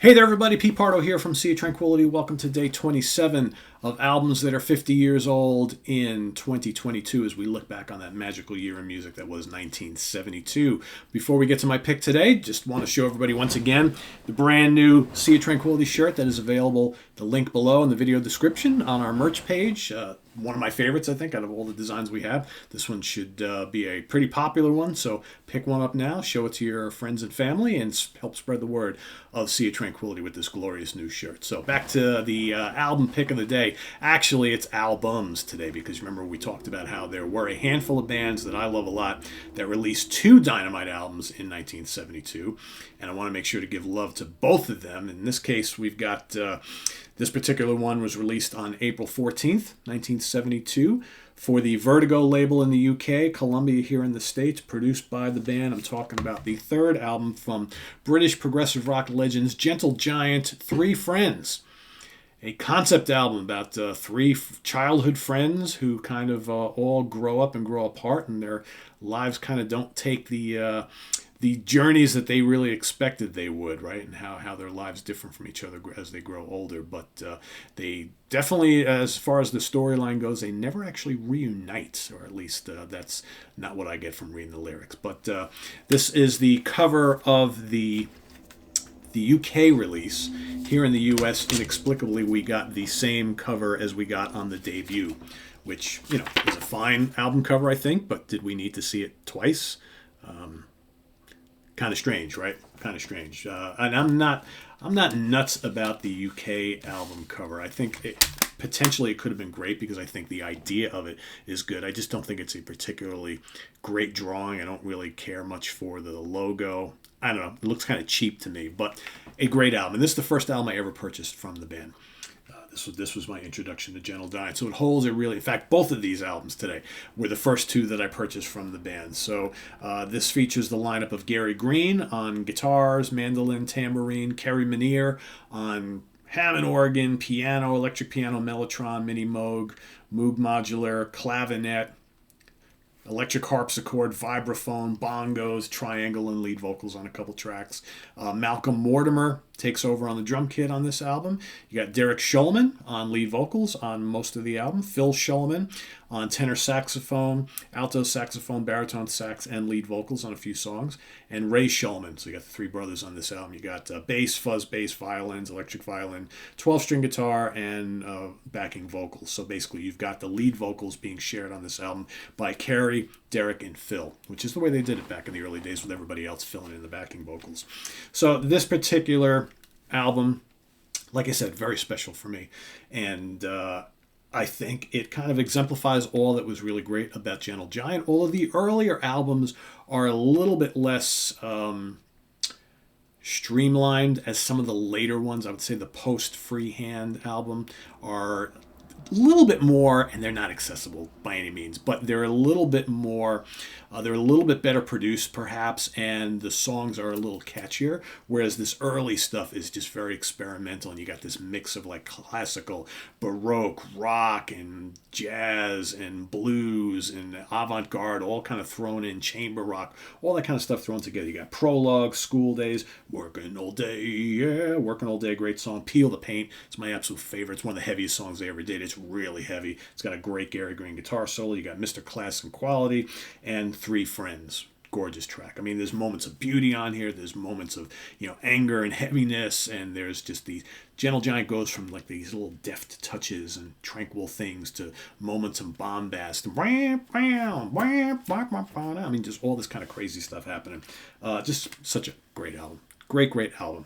Hey there, everybody. Pete Pardo here from Sea of Tranquility. Welcome to day 27 of albums that are 50 years old in 2022 as we look back on that magical year in music that was 1972. Before we get to my pick today, just want to show everybody once again the brand new Sea of Tranquility shirt that is available. The link below in the video description on our merch page. One of my favorites, I think, out of all the designs we have. This one should be a pretty popular one, so pick one up now, show it to your friends and family, and help spread the word of Sea of Tranquility with this glorious new shirt. So back to the album pick of the day. Actually, it's albums today, because remember we talked about how there were a handful of bands that I love a lot that released two Dynamite albums in 1972, and I want to make sure to give love to both of them. In this case, we've got... this particular one was released on April 14th, 1972, for the Vertigo label in the UK, Columbia here in the States, produced by the band. I'm talking about the third album from British progressive rock legends Gentle Giant, Three Friends. A concept album about three childhood friends who kind of all grow up and grow apart, and their lives kind of don't take the journeys that they really expected they would, right? And how their lives differ from each other as they grow older. But they definitely, as far as the storyline goes, they never actually reunite, or at least that's not what I get from reading the lyrics. But this is the cover of the UK release. Here in the US, inexplicably, we got the same cover as we got on the debut, which, is a fine album cover, I think, but did we need to see it twice? Kind of strange, right? Kind of strange. And I'm not nuts about the UK album cover. I think potentially it could have been great, because I think the idea of it is good. I just don't think it's a particularly great drawing. I don't really care much for the logo. I don't know. It looks kind of cheap to me, but a great album. And this is the first album I ever purchased from the band. This was my introduction to Gentle Giant. So it holds a really... In fact, both of these albums today were the first two that I purchased from the band. So this features the lineup of Gary Green on guitars, mandolin, tambourine, Kerry Minier on Hammond organ, piano, electric piano, mellotron, mini Moog, Moog modular, clavinet, electric harpsichord, vibraphone, bongos, triangle, and lead vocals on a couple tracks. Malcolm Mortimer takes over on the drum kit on this album. You got Derek Shulman on lead vocals on most of the album. Phil Shulman on tenor saxophone, alto saxophone, baritone sax, and lead vocals on a few songs. And Ray Shulman. So you got the three brothers on this album. You got bass, fuzz bass, violins, electric violin, 12-string guitar, and backing vocals. So basically you've got the lead vocals being shared on this album by Kerry, Derek, and Phil, which is the way they did it back in the early days with everybody else filling in the backing vocals. So this particular album, like I said, very special for me. And I think it kind of exemplifies all that was really great about Gentle Giant. All of the earlier albums are a little bit less streamlined as some of the later ones. I would say the post-Freehand album are a little bit more, and they're not accessible by any means, but they're a little bit more, they're a little bit better produced perhaps, and the songs are a little catchier, whereas this early stuff is just very experimental, and you got this mix of like classical, baroque, rock, and jazz, and blues, and avant-garde, all kind of thrown in, chamber rock, all that kind of stuff thrown together. You got Prologue, School Days, Working All Day, yeah, Working All Day, great song. Peel the Paint, it's my absolute favorite. It's one of the heaviest songs they ever did. It's really heavy. It's got a great Gary Green guitar solo. You got Mr. Class and Quality, and Three Friends. Gorgeous track. I mean, there's moments of beauty on here. There's moments of, anger and heaviness, and there's just these... Gentle Giant goes from like these little deft touches and tranquil things to moments of bombast. I mean, just all this kind of crazy stuff happening. Just such a great album. Great album.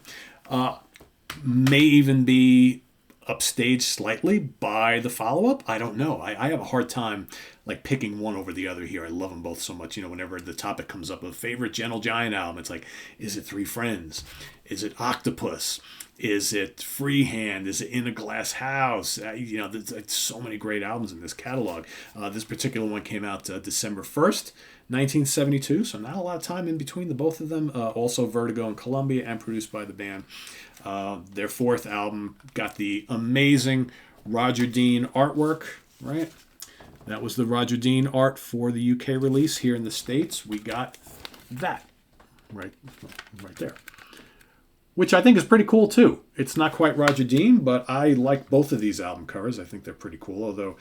May even be upstaged slightly by the follow-up. I don't know. I have a hard time like picking one over the other here. I love them both so much. Whenever the topic comes up of favorite Gentle Giant album, it's like, is it Three Friends? Is it Octopus? Is it Freehand? Is it In a Glass House? There's so many great albums in this catalog. This particular one came out December 1st, 1972, so not a lot of time in between the both of them. Also Vertigo and Columbia, and produced by the band. Their fourth album got the amazing Roger Dean artwork, right? That was the Roger Dean art for the UK release. Here in the States, we got that right there. which I think is pretty cool too. It's not quite Roger Dean, but I like both of these album covers. I think they're pretty cool. Although,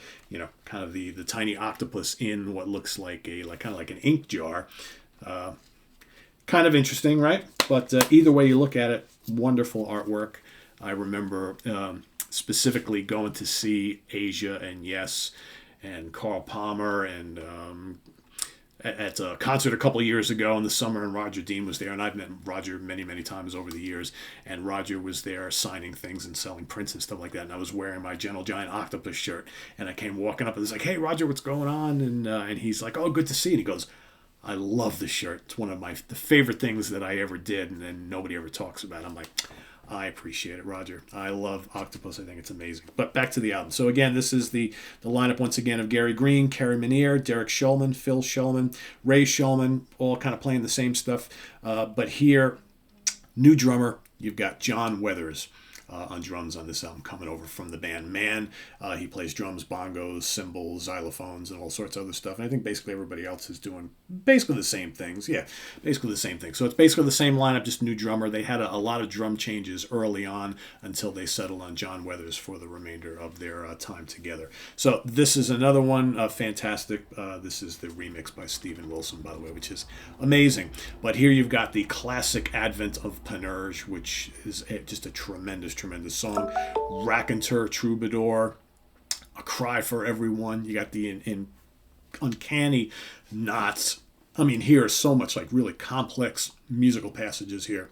kind of the tiny octopus in what looks like kind of like an ink jar, kind of interesting, right? But either way you look at it, wonderful artwork. I remember specifically going to see Asia and Yes and Carl Palmer and at a concert a couple of years ago in the summer, and Roger Dean was there, and I've met Roger many, many times over the years, and Roger was there signing things and selling prints and stuff like that, and I was wearing my Gentle Giant Octopus shirt, and I came walking up and was like, hey, Roger, what's going on? And he's like, oh, good to see you. And he goes, I love this shirt. It's one of the favorite things that I ever did, and then nobody ever talks about it. I'm like, I appreciate it, Roger. I love Octopus. I think it's amazing. But back to the album. So again, this is the lineup once again of Gary Green, Kerry Minier, Derek Shulman, Phil Shulman, Ray Shulman, all kind of playing the same stuff. But here, new drummer, you've got John Weathers on drums on this album, coming over from the band Man. He plays drums, bongos, cymbals, xylophones, and all sorts of other stuff. And I think basically everybody else is doing basically the same things. Yeah, basically the same thing. So it's basically the same lineup, just new drummer. They had a lot of drum changes early on until they settled on John Weathers for the remainder of their time together. So this is another one, fantastic. This is the remix by Steven Wilson, by the way, which is amazing. But here you've got the classic Advent of Panurge, which is just a tremendous song. Raconteur, Troubadour, A Cry for Everyone. You got the uncanny knots. I mean, here is so much like really complex musical passages here.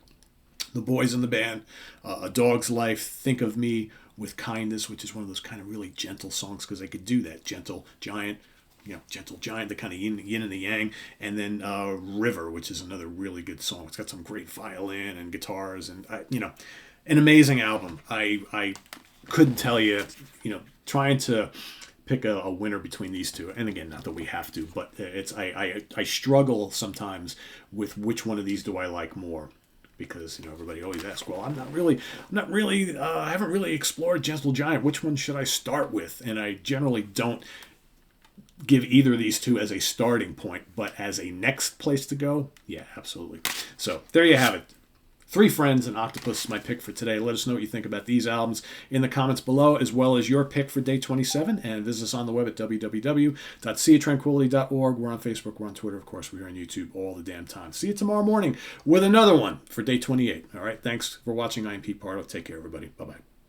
The Boys in the Band, A Dog's Life, Think of Me with Kindness, which is one of those kind of really gentle songs because they could do that. Gentle Giant, the kind of yin and the yang. And then River, which is another really good song. It's got some great violin and guitars and, an amazing album. I couldn't tell you, trying to pick a winner between these two. And again, not that we have to, but I struggle sometimes with which one of these do I like more. Because everybody always asks, well, I haven't really explored Gentle Giant. Which one should I start with? And I generally don't give either of these two as a starting point, but as a next place to go, yeah, absolutely. So there you have it. Three Friends and Octopus is my pick for today. Let us know what you think about these albums in the comments below, as well as your pick for day 27. And visit us on the web at www.seatranquility.org. We're on Facebook. We're on Twitter. Of course, we're on YouTube all the damn time. See you tomorrow morning with another one for day 28. All right. Thanks for watching. I'm Pete Pardo. Take care, everybody. Bye-bye.